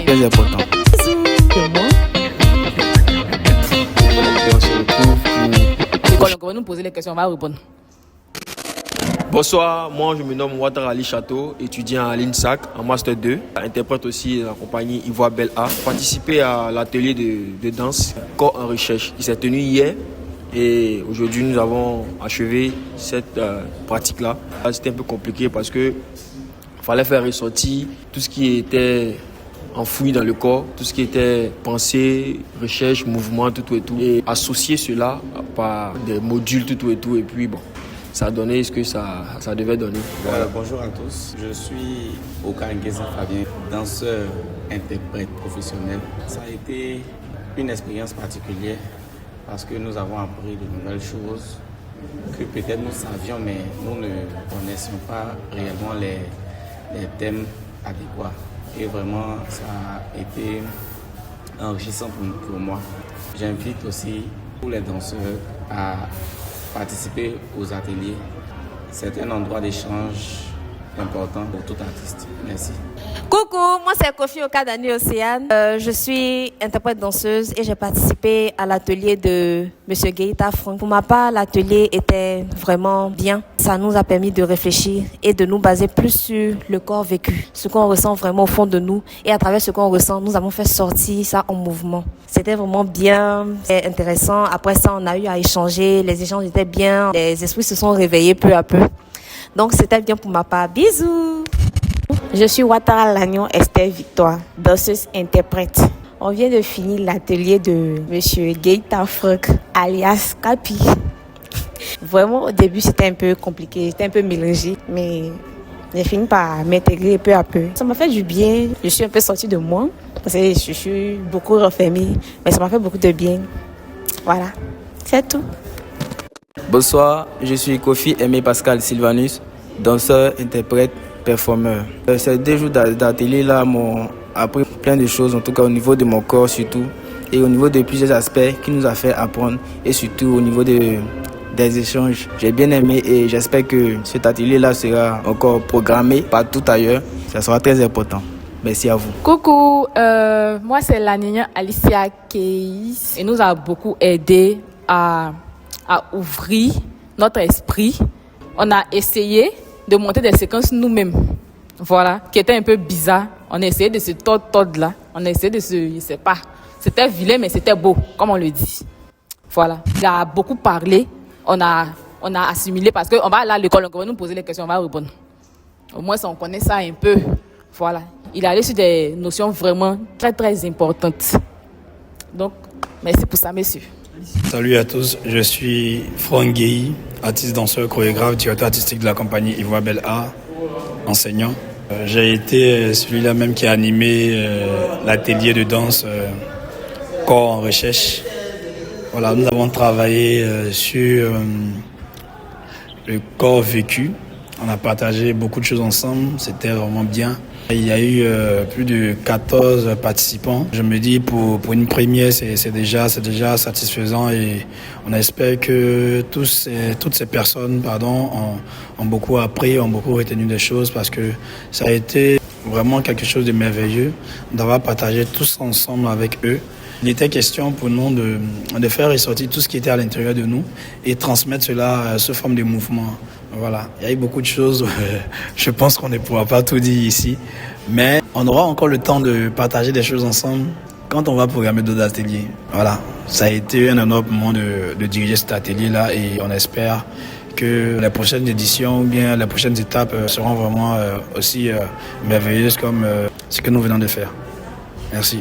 très important. On va nous poser les questions, on va répondre. Bonsoir, moi je me nomme Ouattara Ali Chateau, étudiant à l'INSAC en Master 2, interprète aussi la compagnie Ivoire Belle A. J'ai participé à l'atelier de danse Corps en recherche qui s'est tenu hier et aujourd'hui nous avons achevé cette pratique-là. C'était un peu compliqué parce que fallait faire ressortir tout ce qui était enfoui dans le corps, tout ce qui était pensée, recherche, mouvement, tout et tout, et associer cela par des modules, tout et tout, et puis bon, ça a donné ce que ça devait donner. Voilà. Bonjour à tous, je suis Okangueza Fabien, danseur, interprète professionnel. Ça a été une expérience particulière parce que nous avons appris de nouvelles choses que peut-être nous savions, mais nous ne connaissions pas réellement les thèmes adéquats. Et vraiment, ça a été enrichissant pour moi. J'invite aussi tous les danseurs à participer aux ateliers. C'est un endroit d'échange important pour tout artiste. Merci. Coucou, moi c'est Kofi Okadani Océane. Je suis interprète danseuse et j'ai participé à l'atelier de Monsieur Gaïta Franck. Pour ma part, l'atelier était vraiment bien. Ça nous a permis de réfléchir et de nous baser plus sur le corps vécu, ce qu'on ressent vraiment au fond de nous. Et à travers ce qu'on ressent, nous avons fait sortir ça en mouvement. C'était vraiment bien, c'est intéressant. Après ça, on a eu à échanger, les échanges étaient bien, les esprits se sont réveillés peu à peu. Donc c'était bien pour ma part. Bisous! Je suis Ouattara Lanyon Esther Victoire, danseuse interprète. On vient de finir l'atelier de Monsieur Gaïta Franck, alias Capi. Vraiment, au début, c'était un peu compliqué, j'étais un peu mélangée, mais j'ai fini par m'intégrer peu à peu. Ça m'a fait du bien, je suis un peu sortie de moi, parce que je suis beaucoup renfermée, mais ça m'a fait beaucoup de bien. Voilà, c'est tout. Bonsoir, je suis Kofi Aimé Pascal Sylvanus, danseur, interprète, performeur. Ces 2 jours d'atelier-là m'ont appris plein de choses, en tout cas au niveau de mon corps surtout, et au niveau de plusieurs aspects qui nous a fait apprendre, et surtout au niveau des échanges. J'ai bien aimé et j'espère que cet atelier-là sera encore programmé partout ailleurs. Ça sera très important. Merci à vous. Coucou, moi c'est la Nina Alicia Keis et nous a beaucoup aidé à ouvrir notre esprit. On a essayé de monter des séquences nous-mêmes, voilà, qui étaient un peu bizarres. On a essayé de se tordre là, on a essayé de se, je sais pas, c'était vilain mais c'était beau, comme on le dit. Voilà, il a beaucoup parlé, on a assimilé parce qu'on va aller à l'école, on va nous poser les questions, on va répondre. Au moins on connaît ça un peu, voilà. Il est allé sur des notions vraiment très très importantes. Donc, merci pour ça, messieurs. Salut à tous, je suis Franck Guéhi, artiste, danseur, chorégraphe, directeur artistique de la compagnie Ivoire Belle A, enseignant. J'ai été celui-là même qui a animé l'atelier de danse Corps en recherche. Voilà, nous avons travaillé sur le corps vécu. On a partagé beaucoup de choses ensemble, c'était vraiment bien. Il y a eu plus de 14 participants. Je me dis pour une première, c'est déjà satisfaisant et on espère que toutes ces personnes ont beaucoup appris, ont beaucoup retenu des choses parce que ça a été vraiment quelque chose de merveilleux d'avoir partagé tous ensemble avec eux. Il était question pour nous de faire ressortir tout ce qui était à l'intérieur de nous et transmettre cela sous forme de mouvement. Voilà, il y a eu beaucoup de choses, je pense qu'on ne pourra pas tout dire ici, mais on aura encore le temps de partager des choses ensemble quand on va programmer d'autres ateliers. Voilà, ça a été un honneur pour moi de diriger cet atelier-là et on espère que les prochaines éditions ou bien les prochaines étapes seront vraiment aussi merveilleuses comme ce que nous venons de faire. Merci.